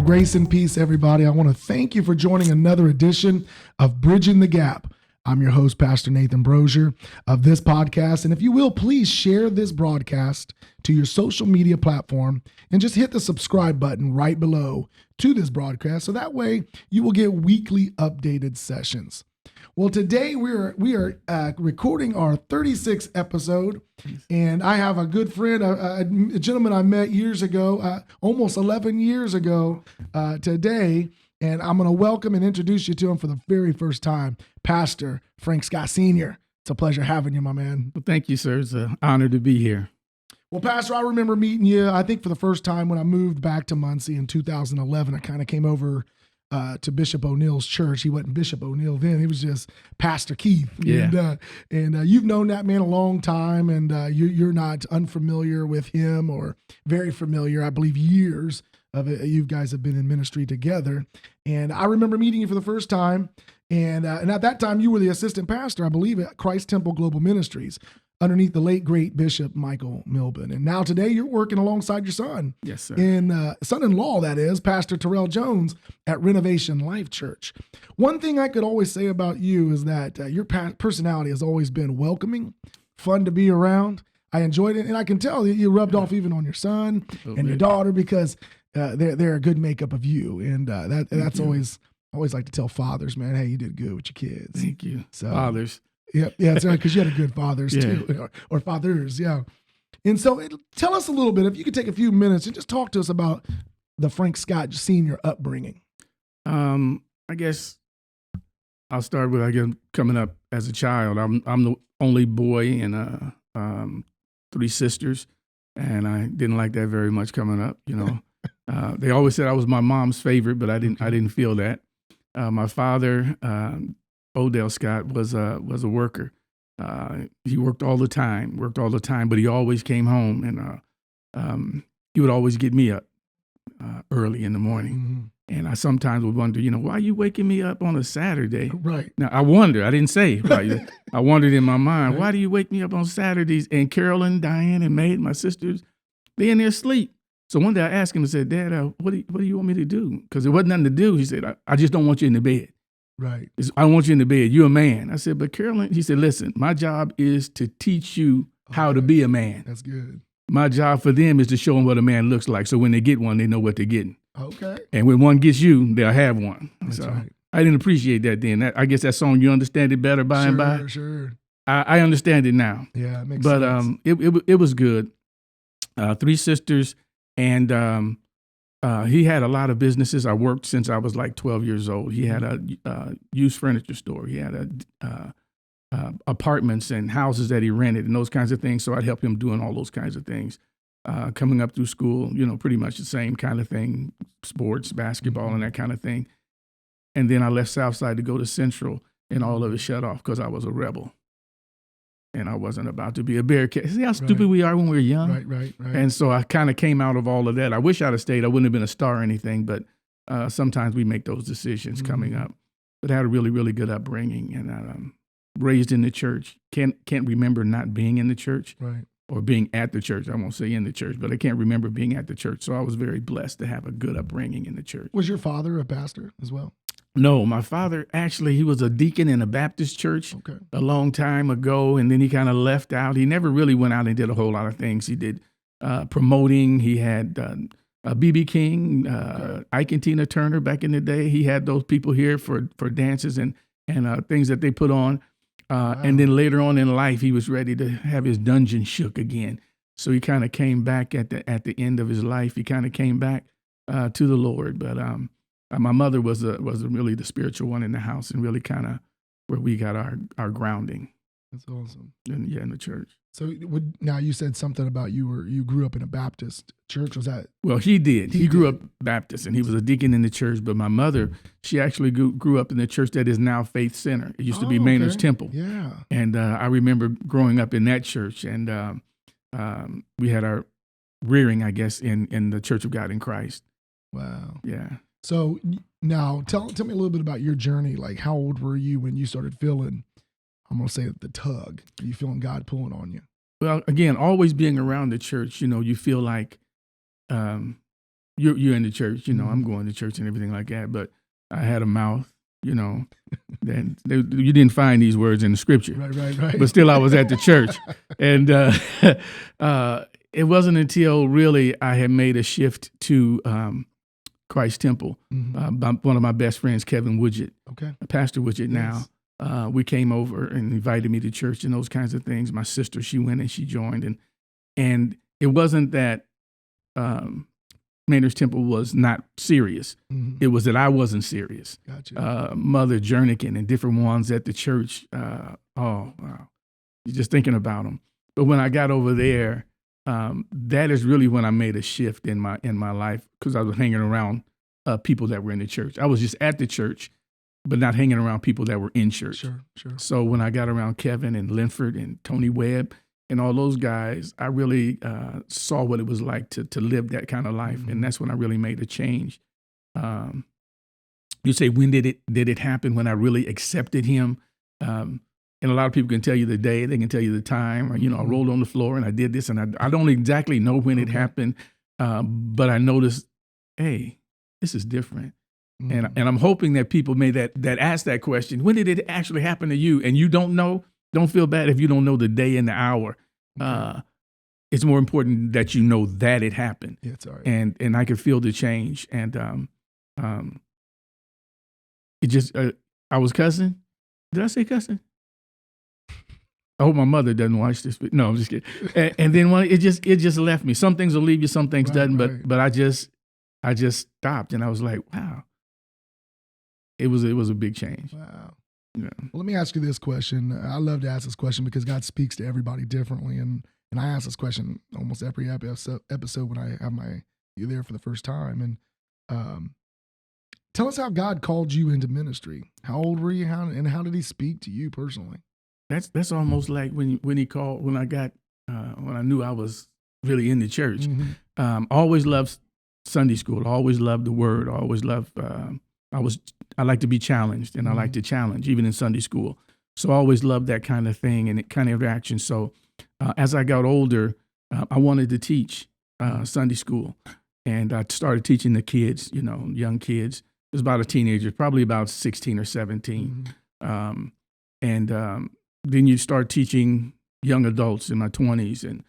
Well, grace and peace, everybody. I want to thank you for joining another edition of Bridging the Gap. I'm your host, Pastor Nathan Brozier of this podcast. And if you will, please share this broadcast to your social media platform and just hit the subscribe button right below to this broadcast. So that way you will get weekly updated sessions. Well, today we are recording our 36th episode, and I have a good friend, a gentleman I met years ago, almost 11 years ago today, and I'm going to welcome and introduce you to him for the very first time, Pastor Frank Scott Sr. It's a pleasure having you, my man. Well, thank you, sir. It's an honor to be here. Well, Pastor, I remember meeting you, I think for the first time when I moved back to Muncie in 2011. I kind of came over to Bishop O'Neill's church. He wasn't Bishop O'Neill then. He was just Pastor Keith. Yeah. And you've known that man a long time, and you're not unfamiliar with him or very familiar. I believe years of it, you guys have been in ministry together. And I remember meeting you for the first time. And at that time, you were the assistant pastor, I believe, at Christ Temple Global Ministries, underneath the late, great Bishop Michael Milburn. And now today you're working alongside your son. Yes, sir. Son-in-law, that is, Pastor Terrell Jones at Renovation Life Church. One thing I could always say about you is that your personality has always been welcoming, fun to be around. I enjoyed it, and I can tell that you rubbed off even on your son and your daughter because they're a good makeup of you. And that's always, I always like to tell fathers, man, hey, you did good with your kids. Thank you. So, fathers. Yeah, that's right, because you had a good fathers too, or fathers, yeah. And so tell us a little bit, if you could take a few minutes and just talk to us about the Frank Scott Sr. upbringing. I guess I'll start with, coming up as a child. I'm the only boy and 3 sisters, and I didn't like that very much coming up, They always said I was my mom's favorite, but I didn't feel that. My father, Odell Scott, was a worker. He worked all the time, but he always came home, and he would always get me up early in the morning. Mm-hmm. And I sometimes would wonder, why are you waking me up on a Saturday? Right. Now, I wonder, I didn't say, I wondered in my mind, why do you wake me up on Saturdays? And Carolyn, Diane, and Maid, my sisters, they in there asleep. So one day I asked him, I said, Dad, what do you want me to do? Because there wasn't nothing to do. He said, I just don't want you in the bed. Right. I don't want you in the bed. You're a man. I said, but Carolyn, he said, listen, my job is to teach you how to be a man. That's good. My job for them is to show them what a man looks like. So when they get one, they know what they're getting. Okay. And when one gets you, they'll have one. That's so right. I didn't appreciate that then. I guess that song, you understand it better by and by. Sure. I understand it now. Yeah, it makes sense. But it was good. 3 sisters, and he had a lot of businesses. I worked since I was like 12 years old. He had a used furniture store. He had apartments and houses that he rented and those kinds of things. So I'd help him doing all those kinds of things. Coming up through school, pretty much the same kind of thing, sports, basketball, and that kind of thing. And then I left Southside to go to Central, and all of it shut off because I was a rebel. And I wasn't about to be a Bearcat. See how stupid we are when we're young? Right. And so I kind of came out of all of that. I wish I'd have stayed. I wouldn't have been a star or anything, but sometimes we make those decisions coming up. But I had a really, really good upbringing, and raised in the church. Can't remember not being in the church. Right. Or being at the church. I won't say in the church, but I can't remember being at the church. So I was very blessed to have a good upbringing in the church. Was your father a pastor as well? No, my father, actually, he was a deacon in a Baptist church a long time ago, and then he kind of left out. He never really went out and did a whole lot of things. He did promoting. He had B.B. King, Ike and Tina Turner back in the day. He had those people here for dances and things that they put on. Wow. And then later on in life, he was ready to have his dungeon shook again. So he kind of came back at the end of his life. He kind of came back to the Lord. But my mother was really the spiritual one in the house, and really kind of where we got our grounding. That's awesome. And in the church. So now you said something about you grew up in a Baptist church. Was that? Well, he did. He grew up Baptist, and he was a deacon in the church. But my mother, she actually grew up in the church that is now Faith Center. It used to be Maynard's Temple. Yeah. And I remember growing up in that church, and we had our rearing, I guess, in the Church of God in Christ. Wow. Yeah. So now tell me a little bit about your journey. Like, how old were you when you started feeling, I'm going to say, the tug? Are you feeling God pulling on you? Well, again, always being around the church, you feel like you you're in the church, I'm going to church and everything like that. But I had a mouth, that you didn't find these words in the scripture. Right. But still, I was at the church, and it wasn't until really I had made a shift to Christ Temple. One of my best friends, Kevin Woodgett, Pastor Woodgett now. We came over and invited me to church and those kinds of things. My sister, she went and she joined, and it wasn't that Maynard's Temple was not serious. It was that I wasn't serious. Gotcha. Mother Jernigan and different ones at the church. Oh, wow. You're just thinking about them. But when I got over there, that is really when I made a shift in my life, because I was hanging around people that were in the church. I was just at the church, but not hanging around people that were in church. Sure. So when I got around Kevin and Linford and Tony Webb and all those guys, I really saw what it was like to live that kind of life. And that's when I really made a change. You say, when did it happen? When I really accepted him? And a lot of people can tell you the day, they can tell you the time, or, I rolled on the floor and I did this, and I don't exactly know when it happened, but I noticed, hey, this is different. And I'm hoping that people that ask that question, when did it actually happen to you? And you don't know, don't feel bad if you don't know the day and the hour. It's more important that you know that it happened. Yeah, it's all right. And I could feel the change. And it just, I was cussing. Did I say cussing? I hope my mother doesn't watch this. No, I'm just kidding. And then it just left me. Some things will leave you, some things doesn't. Right. But I just stopped, and I was like, wow. It was a big change. Wow. Yeah. Well, let me ask you this question. I love to ask this question because God speaks to everybody differently, and I ask this question almost every episode when I have you there for the first time. And tell us how God called you into ministry. How old were you? How did He speak to you personally? That's almost like when He called, when I knew I was really in the church. Always loved Sunday school. Always loved the Word. Always loved. I like to be challenged, and I like to challenge, even in Sunday school. So I always loved that kind of thing and that kind of interaction. So as I got older, I wanted to teach Sunday school, and I started teaching the kids, young kids. It was about a teenager, probably about 16 or 17. Then you start teaching young adults in my 20s, and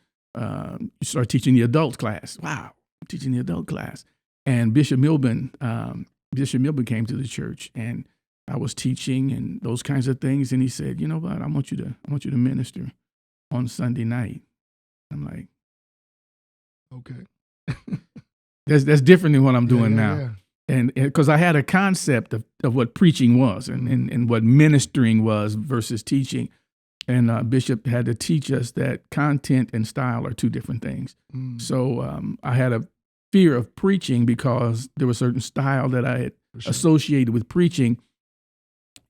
you start teaching the adult class. Wow, I'm teaching the adult class. And Bishop Milburn came to the church, and I was teaching and those kinds of things. And he said, "You know what? I want you to minister on Sunday night." I'm like, okay, that's different than what I'm doing now. Yeah. And because I had a concept of what preaching was and what ministering was versus teaching. And Bishop had to teach us that content and style are two different things. So I had a fear of preaching because there was a certain style that I had associated with preaching,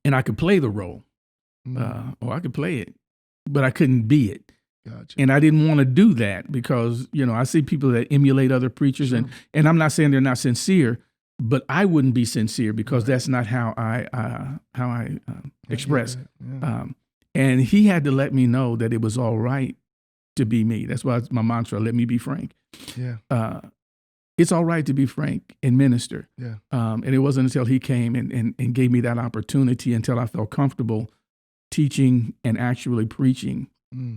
and I could play the role, or I could play it, but I couldn't be it. Gotcha. And I didn't want to do that because, I see people that emulate other preachers, and I'm not saying they're not sincere, but I wouldn't be sincere because that's not how I express. Yeah. And he had to let me know that it was all right to be me. That's why it's my mantra, let me be frank. Yeah. It's all right to be frank and minister. Yeah. And it wasn't until he came and gave me that opportunity, until I felt comfortable teaching and actually preaching.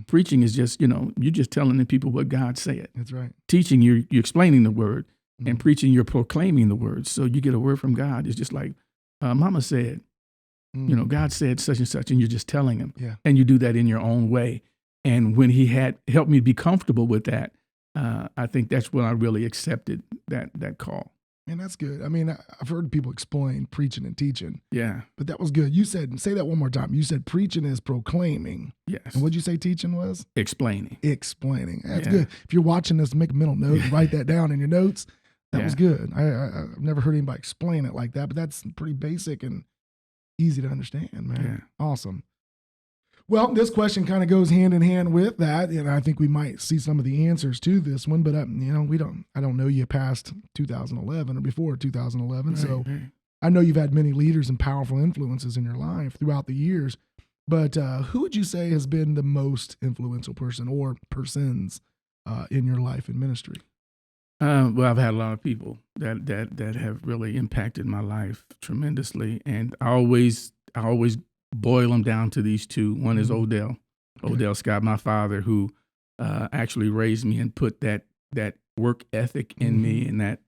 Preaching is just, you're just telling the people what God said. That's right. Teaching, you're explaining the word, and preaching, you're proclaiming the word. So you get a word from God. It's just like Mama said, God said such and such, and you're just telling him. Yeah. And you do that in your own way. And when he had helped me be comfortable with that, I think that's when I really accepted that call. And that's good. I mean, I've heard people explain preaching and teaching. Yeah. But that was good. You said, say that one more time. You said preaching is proclaiming. Yes. And what'd you say teaching was? Explaining. That's good. If you're watching this, make a mental note, write that down in your notes. That was good. I've never heard anybody explain it like that, but that's pretty basic and easy to understand, man. Yeah. Awesome. Well, this question kind of goes hand in hand with that, and I think we might see some of the answers to this one. But I don't know you past 2011 or before 2011, so I know you've had many leaders and powerful influences in your life throughout the years. But who would you say has been the most influential person or persons in your life and ministry? Well, I've had a lot of people that have really impacted my life tremendously, and I always boil them down to these two. One is Odell Scott, my father, who actually raised me and put that work ethic in me, and that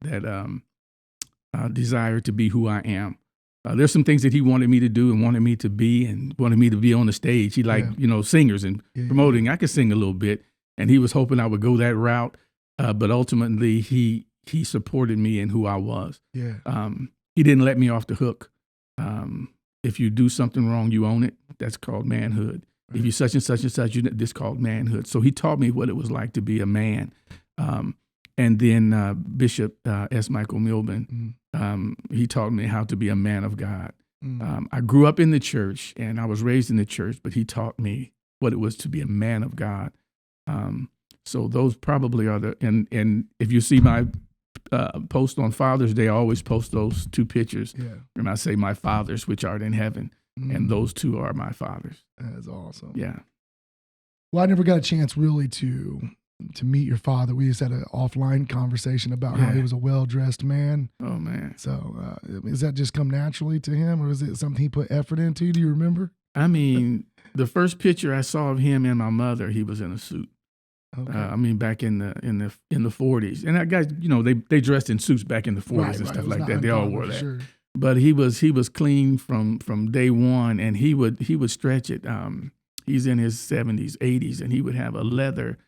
desire to be who I am. There's some things that he wanted me to do and wanted me to be, and wanted me to be on the stage. He liked singers and promoting. I could sing a little bit, and he was hoping I would go that route. But ultimately, he supported me in who I was. Yeah. He didn't let me off the hook. If you do something wrong, you own it. That's called manhood. Right. If you such and such and such, this called manhood. So he taught me what it was like to be a man. And then Bishop S. Michael Milburn, he taught me how to be a man of God. I grew up in the church, and I was raised in the church, but he taught me what it was to be a man of God. So those probably are and if you see my post on Father's Day, I always post those two pictures. Yeah. And I say, my fathers which art in heaven. And those two are my fathers. That's awesome. Yeah. Well, I never got a chance really to meet your father. We just had an offline conversation about how he was a well-dressed man. Oh, man. So is that just come naturally to him, or is it something he put effort into? Do you remember? I mean, the first picture I saw of him and my mother, he was in a suit. Okay. Back in the 40s, and that guys, they dressed in suits back in the 40s and stuff like that. They all wore that. Sure. But he was clean from day one, and he would stretch it. He's in his 70s, 80s, and he would have a leather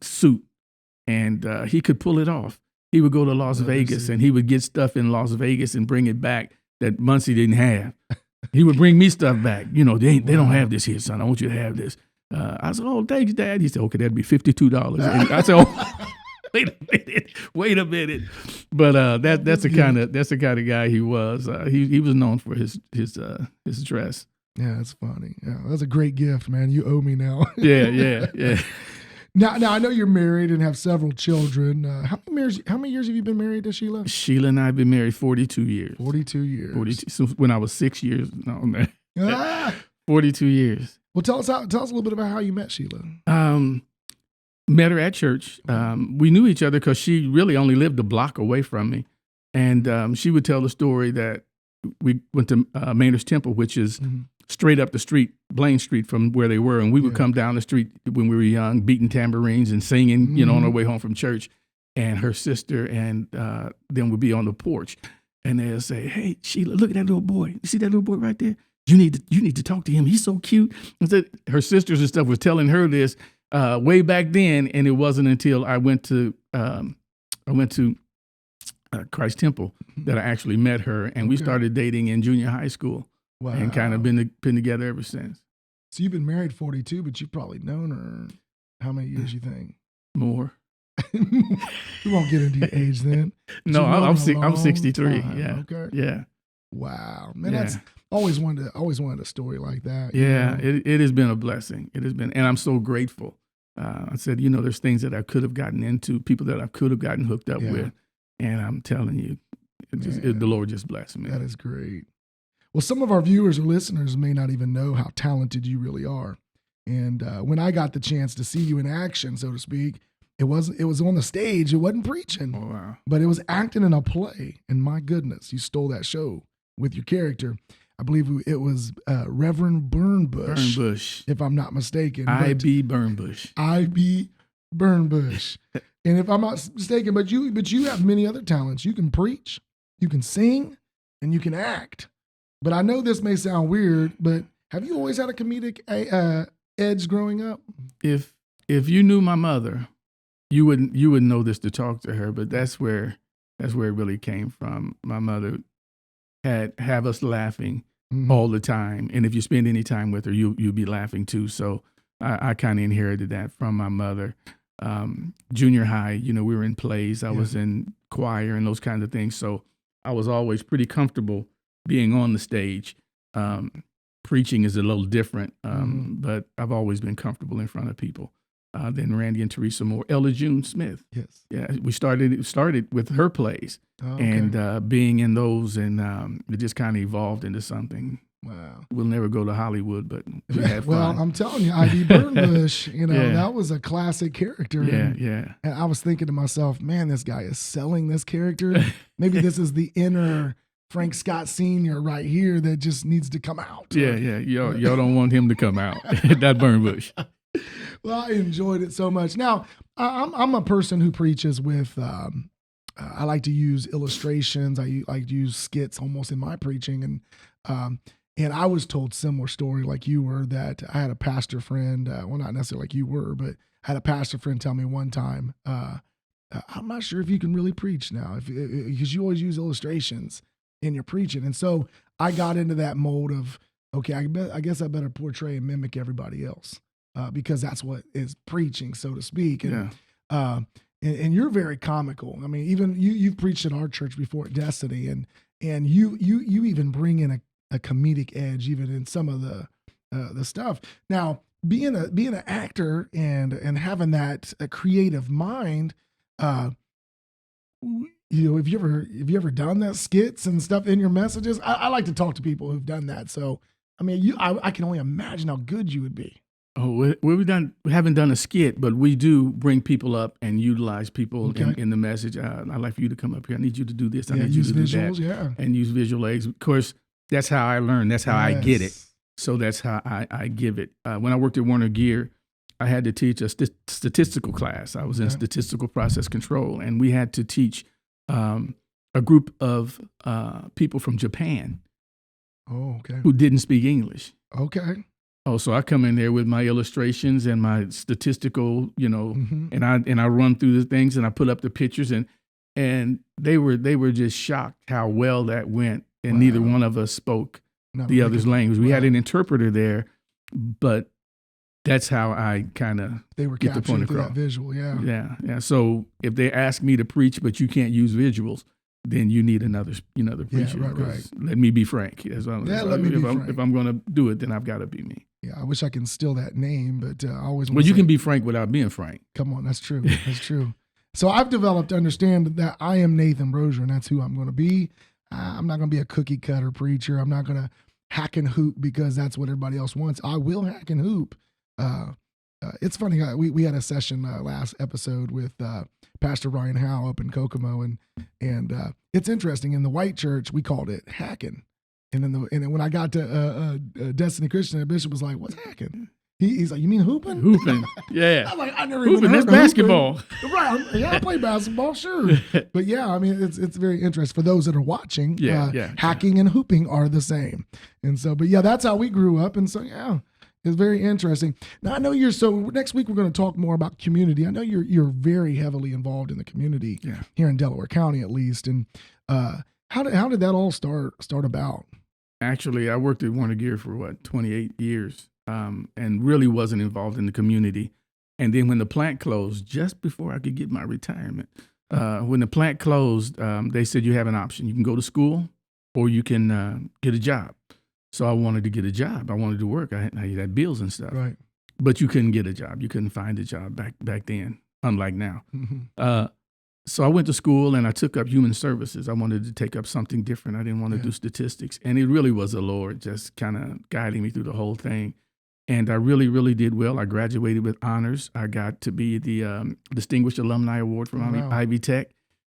suit, and he could pull it off. He would go to Las Vegas, and he would get stuff in Las Vegas and bring it back that Muncie didn't have. He would bring me stuff back. They don't have this here, son. I want you to have this. I said, "Oh, thanks, Dad." He said, "Okay, that'd be $52." And I said, "Oh, wait a minute." But that's the kind of guy he was. He was known for his dress. Yeah, that's funny. Yeah, that's a great gift, man. You owe me now. Yeah. Now I know you're married and have several children. How many years have you been married to Sheila? Sheila and I have been married 42 years. 42 years. 42 since when I was 6 years. No, man. 42 years. Well, tell us a little bit about how you met Sheila. Met her at church. We knew each other because she really only lived a block away from me, and she would tell the story that we went to Maynard's Temple, which is straight up the street, Blaine Street, from where they were, and we would come down the street when we were young, beating tambourines and singing, on our way home from church. And her sister and then would be on the porch, and they'd say, "Hey, Sheila, look at that little boy. You see that little boy right there? You need to talk to him. He's so cute." And so her sisters and stuff was telling her this way back then, and it wasn't until I went to Christ Temple that I actually met her, and we started dating in junior high school. Wow. And kind of been together ever since. So you've been married 42, but you've probably known her how many years, you think? More. We won't get into your age then. No, I'm 63. Time. Yeah. Okay. Yeah. Wow, man, that's always wanted a story like that. Yeah, it has been a blessing. It has been, and I'm so grateful. I said, there's things that I could have gotten into, people that I could have gotten hooked up with, and I'm telling you, the Lord just blessed me. That is great. Well, some of our viewers or listeners may not even know how talented you really are. And when I got the chance to see you in action, so to speak, it was on the stage. It wasn't preaching, but it was acting in a play. And my goodness, you stole that show with your character. I believe it was Reverend Burnbush, if I'm not mistaken. I.B. Burnbush. I.B. Burnbush. And if I'm not mistaken, but you have many other talents. You can preach, you can sing, and you can act. But I know this may sound weird, but have you always had a comedic edge growing up? If you knew my mother, you wouldn't know this to talk to her, but that's where it really came from. My mother have us laughing all the time, and if you spend any time with her, you'll be laughing too. So I kind of inherited that from my mother. Junior high, we were in plays. I was in choir and those kinds of things. So I was always pretty comfortable being on the stage. Preaching is a little different, but I've always been comfortable in front of people. Then Randy and Teresa Moore, Ella June Smith. Yes. Yeah, we started with her plays and being in those, and it just kind of evolved into something Wow. We'll never go to Hollywood, but we had Well, fun. I'm telling you, I.D. Burnbush, Yeah. that was a classic character. Yeah. And I was thinking to myself, man, this guy is selling this character. Maybe this is the inner Frank Scott Sr. right here that just needs to come out. Yeah. Y'all don't want him to come out. That Burnbush. Well, I enjoyed it so much. Now, I'm a person who preaches with, I like to use illustrations. I like to use skits almost in my preaching. And I was told similar story like you were, that I had a pastor friend, well, not necessarily like you were, but I had a pastor friend tell me one time, I'm not sure if you can really preach now because you always use illustrations in your preaching. And so I got into that mode of, okay, I guess I better portray and mimic everybody else because that's what is preaching, so to speak. And, and you're very comical. I mean, even you've preached in our church before at Destiny, and you even bring in a comedic edge even in some of the stuff. Now, being an actor and having that creative mind, have you ever done that, skits and stuff in your messages? I like to talk to people who've done that. So, I mean, I can only imagine how good you would be. Oh, we haven't done a skit, but we do bring people up and utilize people in the message. I'd like for you to come up here. I need you to do this. I need you to do that. And use visual aids. Of course, that's how I learn. That's how I get it. So that's how I give it. When I worked at Warner Gear, I had to teach a statistical class. I was in statistical process control, and we had to teach a group of people from Japan who didn't speak English. Okay. Oh, so I come in there with my illustrations and my statistical, and I run through the things and I put up the pictures, and they were just shocked how well that went, and neither one of us spoke the other's language. We had an interpreter there, but that's how I kind of get the point across. That visual, yeah. So if they ask me to preach, but you can't use visuals, then you need another preacher. Right. Let me be Frank. Let me be Frank. If I'm going to do it, then I've got to be me. Yeah, I wish I can steal that name, but I always. Well, you can be Frank without being Frank. Come on, that's true. That's true. So I've developed to understand that I am Nathan Brosier, and that's who I'm going to be. I'm not going to be a cookie cutter preacher. I'm not going to hack and hoop because that's what everybody else wants. I will hack and hoop. It's funny. We had a session last episode with Pastor Ryan Howe up in Kokomo, and it's interesting. In the white church, we called it hacking. And then when I got to Destiny Christian, the bishop was like, "What's hacking?" He's like, "You mean hooping?" Hooping, yeah. I'm like, I never hooping, even heard that's of basketball. Hooping. Right? Yeah, I play basketball, sure. But yeah, I mean, it's very interesting for those that are watching. Hacking and hooping are the same, and so, but yeah, that's how we grew up, and so yeah, it's very interesting. Now I know next week we're going to talk more about community. I know you're very heavily involved in the community here in Delaware County, at least, and how did that all start about? Actually, I worked at Warner Gear for 28 years, and really wasn't involved in the community. And then when the plant closed, just before I could get my retirement, when the plant closed, they said you have an option. You can go to school or you can get a job. So I wanted to get a job. I wanted to work. I had bills and stuff. Right. But you couldn't get a job. You couldn't find a job back then, unlike now. Mm-hmm. So I went to school and I took up human services. I wanted to take up something different. I didn't want to do statistics. And it really was the Lord just kind of guiding me through the whole thing. And I really, really did well. I graduated with honors. I got to be the Distinguished Alumni Award from Ivy Tech.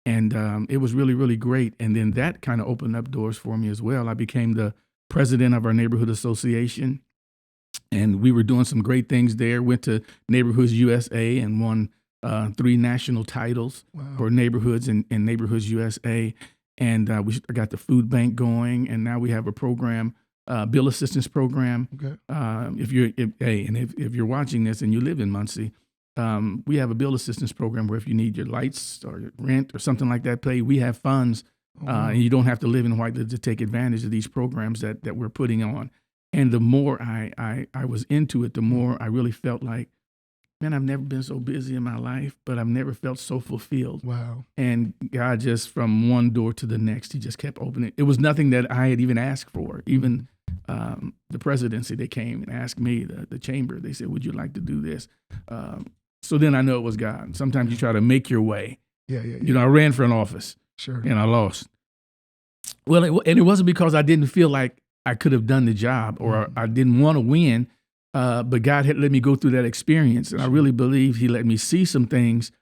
And it was really, really great. And then that kind of opened up doors for me as well. I became the president of our neighborhood association. And we were doing some great things there. Went to Neighborhoods USA and won 3 national titles for neighborhoods in Neighborhoods USA. And I got the food bank going. And now we have a program, bill assistance program. Okay. If you're watching this and you live in Muncie, we have a bill assistance program where if you need your lights or your rent or something like that paid, we have funds, and you don't have to live in White to take advantage of these programs that we're putting on. And the more I was into it, the more I really felt like, man, I've never been so busy in my life, but I've never felt so fulfilled. Wow. And God just from one door to the next, he just kept opening. It was nothing that I had even asked for. Even the presidency, they came and asked me, the chamber, they said, would you like to do this? So then I know it was God. Sometimes you try to make your way. Yeah. You know, I ran for an office. Sure. And I lost. Well, it wasn't because I didn't feel like I could have done the job, or I didn't want to win. But God had let me go through that experience, and I really believe He let me see some things,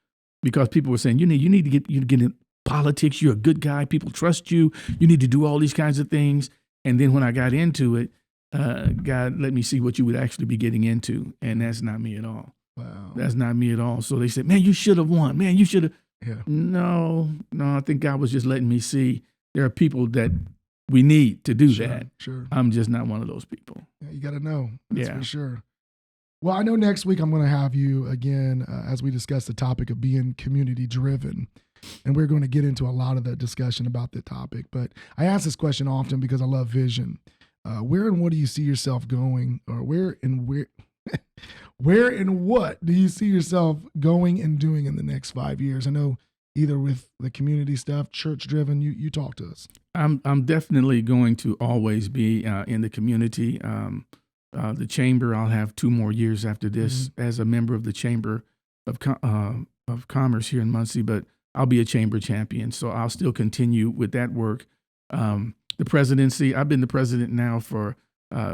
because people were saying, you need to get in politics. You're a good guy. People trust you. You need to do all these kinds of things. And then when I got into it, God let me see what you would actually be getting into, and that's not me at all. Wow, that's not me at all. So they said, man, you should have won. Man, you should have. Yeah. No. I think God was just letting me see there are people that we need to do that. Sure. I'm just not one of those people. Yeah, you got to know. That's Yeah. for sure. Well, I know next week I'm going to have you again as we discuss the topic of being community driven. And we're going to get into a lot of the discussion about the topic. But I ask this question often because I love vision. Where and what do you see yourself going, or where and what do you see yourself going and doing in the next 5 years? I know either with the community stuff, church driven, you talk to us. I'm definitely going to always be in the community. The chamber, I'll have 2 more years after this as a member of the Chamber of Commerce here in Muncie, but I'll be a chamber champion. So I'll still continue with that work. The presidency, I've been the president now for,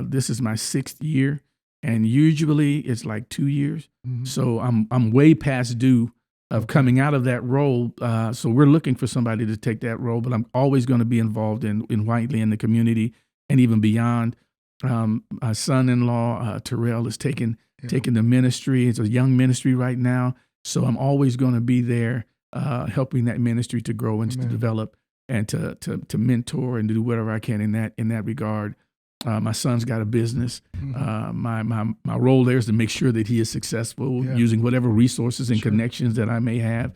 this is my 6th year, and usually it's like 2 years. So I'm way past due of coming out of that role. So we're looking for somebody to take that role, but I'm always going to be involved in Whiteley and the community and even beyond. My son-in-law, Terrell, is taking the ministry. It's a young ministry right now. So I'm always going to be there helping that ministry to grow and to develop and to mentor and to do whatever I can in that regard. My son's got a business. My role there is to make sure that he is successful using whatever resources and connections that I may have.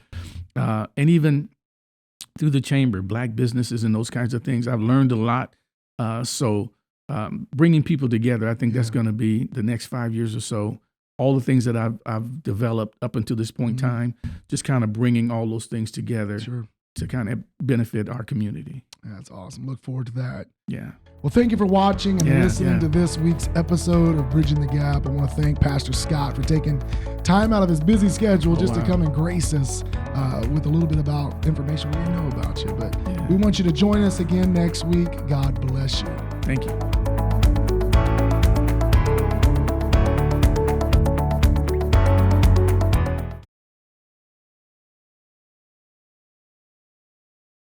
And even through the chamber, Black businesses and those kinds of things, I've learned a lot. So bringing people together, I think that's going to be the next 5 years or so. All the things that I've developed up until this point in time, just kind of bringing all those things together to kind of benefit our community. That's awesome. Look forward to that. Yeah. Well, thank you for watching and listening to this week's episode of Bridging the Gap. I want to thank Pastor Scott for taking time out of his busy schedule to come and grace us with a little bit about information we didn't know about you. But we want you to join us again next week. God bless you. Thank you.